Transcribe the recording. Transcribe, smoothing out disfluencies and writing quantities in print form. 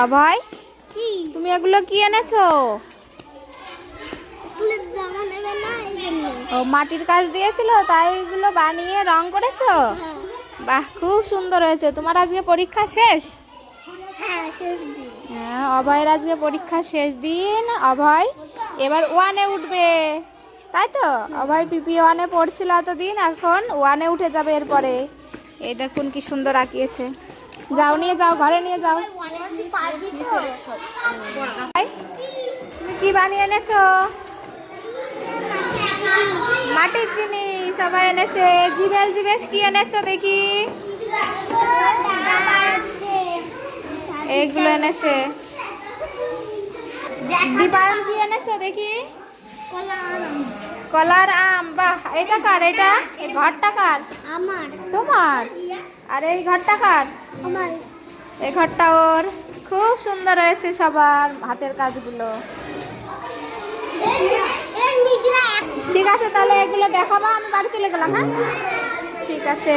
অভয়, তুমি এগুলো কি এনেছো? স্কুলের জামা নেবে না এই জন্য। ও, মাটির কাজ দিয়েছিল তাই এগুলো বানিয়ে রং করেছো? হ্যাঁ বাহ, খুব সুন্দর হয়েছে। তোমার আজকে পরীক্ষা শেষ? হ্যাঁ, শেষ দিন। হ্যাঁ, অভয়ের আজকে পরীক্ষা শেষ দিন। অভয় এবার ওয়ানে উঠবে, তাই তো? অভয় পিপি ওয়ানে পড়ছিল এতদিন, এখন ওয়ানে উঠে যাবে এরপরে। এই দেখুন কি সুন্দর আঁকিয়েছে। যাও, নিয়ে যাও, ঘরে নিয়ে যাও। এই, তুমি কি বানিয়ে এনেছো? মাটির জিনিস সবাই এনেছে। জিবেল জিবেশ কি এনেছো দেখি? এইগুলো এনেছে। দীপায়ন কি এনেছো দেখি? কলার আম। বাহ, এটা কার? এটা এই ঘরটা কার? আমার তোমার? আর এই ঘরটা কার? আমার এই ঘরটা ওর। খুব সুন্দর হয়েছে সবার হাতের কাজগুলো। এর নিগরা ঠিক আছে, তাহলে এগুলো দেখাবা, আমি বাড়ি চলে গেলাম। হ্যাঁ, ঠিক আছে।